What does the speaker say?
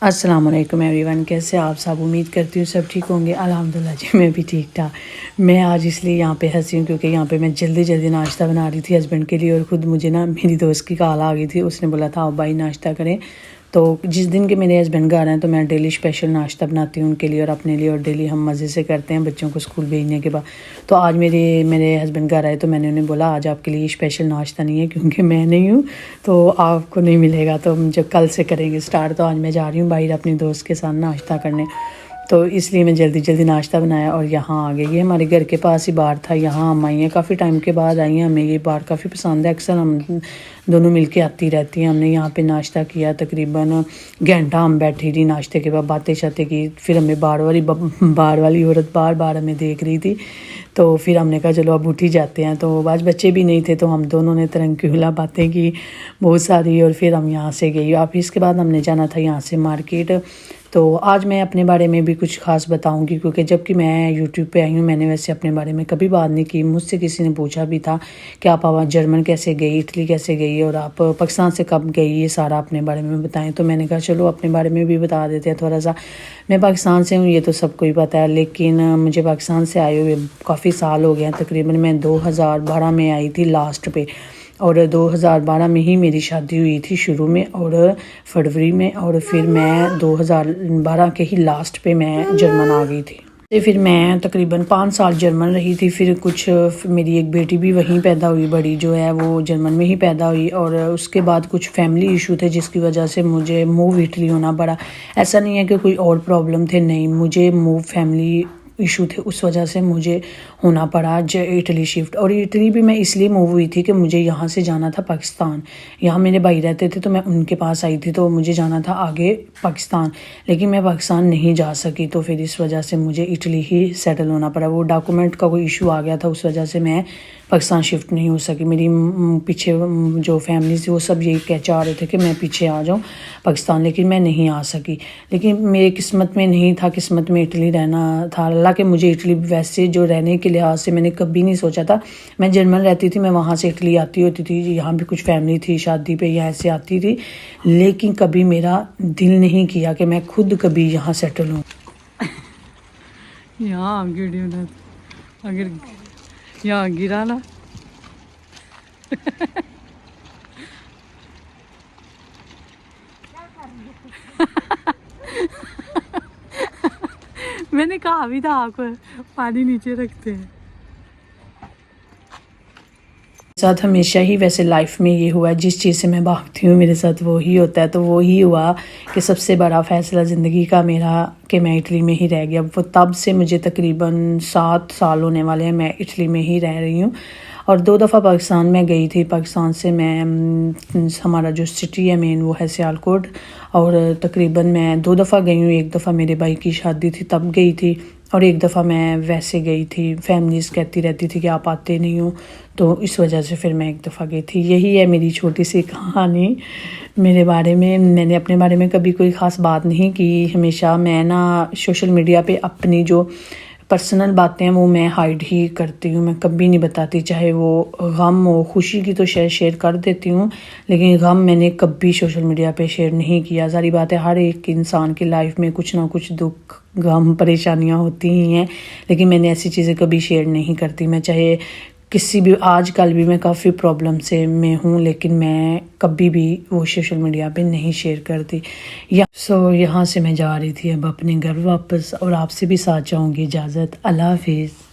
السلام علیکم every one, کیسے آپ سب؟ امید کرتی ہوں سب ٹھیک ہوں گے۔ الحمدللہ جی میں بھی ٹھیک ٹھاک۔ میں آج اس لیے یہاں پہ ہنسی ہوں کیونکہ یہاں پہ میں جلدی ناشتہ بنا رہی تھی ہسبینڈ کے لیے، اور خود مجھے نا میری دوست کی کال آ گئی تھی، اس نے بولا تھا آپ بھائی ناشتہ کریں۔ تو جس دن کے میرے ہسبینڈ گھر ہیں تو میں ڈیلی اسپیشل ناشتہ بناتی ہوں ان کے لیے اور اپنے لیے، اور ڈیلی ہم مزے سے کرتے ہیں بچوں کو اسکول بھیجنے کے بعد۔ تو آج میرے ہسبینڈ گھر آئے تو میں نے انہیں بولا آج آپ کے لیے اسپیشل ناشتہ نہیں ہے کیونکہ میں نہیں ہوں تو آپ کو نہیں ملے گا، تو جب کل سے کریں گے اسٹارٹ۔ تو آج میں جا رہی ہوں باہر اپنی دوست کے ساتھ ناشتہ کرنے، تو اس لیے میں جلدی ناشتہ بنایا اور یہاں آ گئی۔ یہ ہمارے گھر کے پاس ہی بار تھا، یہاں ہم آئی ہیں کافی ٹائم کے بعد آئی ہیں، ہمیں یہ بار کافی پسند ہے، اکثر ہم دونوں مل کے آتی رہتی ہیں۔ ہم نے یہاں پہ ناشتہ کیا، تقریباً گھنٹہ ہم بیٹھی رہی، ناشتے کے بعد باتیں شاتیں کی، پھر ہمیں بار والی عورت بار ہمیں دیکھ رہی تھی، تو پھر ہم نے کہا چلو اب اٹھ ہی جاتے ہیں۔ تو آج بچے بھی نہیں تھے تو ہم دونوں نے ترنگیلا باتیں کی بہت ساری، اور پھر ہم یہاں سے گئی۔ اب اس کے بعد ہم نے جانا تھا یہاں سے مارکیٹ۔ تو آج میں اپنے بارے میں بھی کچھ خاص بتاؤں گی کیونکہ جب کہ میں یوٹیوب پہ آئی ہوں میں نے ویسے اپنے بارے میں کبھی بات نہیں کی۔ مجھ سے کسی نے پوچھا بھی تھا کہ آپ جرمن کیسے گئی، اٹلی کیسے گئی، اور آپ پاکستان سے کب گئی، یہ سارا اپنے بارے میں بتائیں۔ تو میں نے کہا چلو اپنے بارے میں بھی بتا دیتے ہیں تھوڑا سا۔ میں پاکستان سے ہوں یہ تو سب کو ہی پتہ ہے، لیکن مجھے پاکستان سے آئے ہوئے کافی سال ہو گئے ہیں، تقریباً میں 2012 میں آئی تھی لاسٹ پہ، اور 2012 میں ہی میری شادی ہوئی تھی شروع میں اور فروری میں، اور پھر میں 2012 کے ہی لاسٹ پہ میں جرمن آ گئی تھی۔ پھر میں تقریباً 5 سال جرمن رہی تھی، پھر میری ایک بیٹی بھی وہیں پیدا ہوئی، بڑی جو ہے وہ جرمن میں ہی پیدا ہوئی، اور اس کے بعد کچھ فیملی ایشو تھے جس کی وجہ سے مجھے موو اٹلی ہونا پڑا۔ ایسا نہیں ہے کہ کوئی اور پرابلم تھے، نہیں، مجھے موو فیملی ایشو تھے، اس وجہ سے مجھے ہونا پڑا اٹلی شفٹ۔ اور اٹلی بھی میں اس لیے موو ہوئی تھی کہ مجھے یہاں سے جانا تھا پاکستان، یہاں میرے بھائی رہتے تھے تو میں ان کے پاس آئی تھی، تو مجھے جانا تھا آگے پاکستان، لیکن میں پاکستان نہیں جا سکی، تو پھر اس وجہ سے مجھے اٹلی ہی سیٹل ہونا پڑا۔ وہ ڈاکومنٹ کا کوئی ایشو آ گیا تھا، اس وجہ سے میں پاکستان شفٹ نہیں ہو سکی۔ میری پیچھے جو فیملی تھی وہ سب یہی چاہ رہے تھے کہ میں پیچھے آ جاؤں پاکستان، لیکن میں نہیں آ سکی۔ لیکن میری قسمت میں نہیں تھا، قسمت میں اٹلی رہنا تھا، حالانکہ مجھے اٹلی ویسے جو رہنے کے لحاظ سے میں نے کبھی نہیں سوچا تھا۔ میں جرمن رہتی تھی، میں وہاں سے اٹلی آتی ہوتی تھی، یہاں بھی کچھ فیملی تھی شادی پہ یہاں سے آتی تھی، لیکن کبھی میرا دل نہیں کیا کہ میں خود کبھی یہاں سیٹل ہوں۔ یہاں اگر یہاں گرا نا میں نے کہا بھی تھا آپ پانی نیچے رکھتے ہیں۔ ساتھ ہمیشہ ہی ویسے لائف میں یہ ہوا ہے، جس چیز سے میں بھاگتی ہوں میرے ساتھ وہی ہوتا ہے، تو وہی ہوا کہ سب سے بڑا فیصلہ زندگی کا میرا کہ میں اٹلی میں ہی رہ گیا۔ وہ تب سے مجھے تقریباً 7 سال ہونے والے ہیں میں اٹلی میں ہی رہ رہی ہوں، اور 2 دفعہ پاکستان میں گئی تھی۔ پاکستان سے میں ہمارا جو سٹی ہے مین وہ ہے سیالکوٹ، اور تقریباً میں 2 دفعہ گئی ہوں۔ ایک دفعہ میرے بھائی کی شادی تھی تب گئی تھی، اور ایک دفعہ میں ویسے گئی تھی، فیملیز کہتی رہتی تھی کہ آپ آتے نہیں ہو، تو اس وجہ سے پھر میں ایک دفعہ گئی تھی۔ یہی ہے میری چھوٹی سی کہانی میرے بارے میں۔ میں نے اپنے بارے میں کبھی کوئی خاص بات نہیں کی، ہمیشہ میں نا سوشل میڈیا پہ اپنی جو پرسنل باتیں ہیں وہ میں ہائیڈ ہی کرتی ہوں، میں کبھی نہیں بتاتی، چاہے وہ غم ہو، خوشی کی تو شیئر کر دیتی ہوں، لیکن غم میں نے کبھی سوشل میڈیا پہ شیئر نہیں کیا۔ ساری بات ہے، ہر ایک انسان کی لائف میں کچھ نہ کچھ دکھ غم پریشانیاں ہوتی ہی ہیں، لیکن میں نے ایسی چیزیں کبھی شیئر نہیں کرتی۔ میں چاہے کسی بھی آج کل بھی میں کافی پرابلم سے میں ہوں، لیکن میں کبھی بھی وہ سوشل میڈیا پہ نہیں شیئر کرتی۔ یہاں سے میں جا رہی تھی اب اپنے گھر واپس، اور آپ سے بھی ساتھ جاؤں گی اجازت۔ اللہ حافظ۔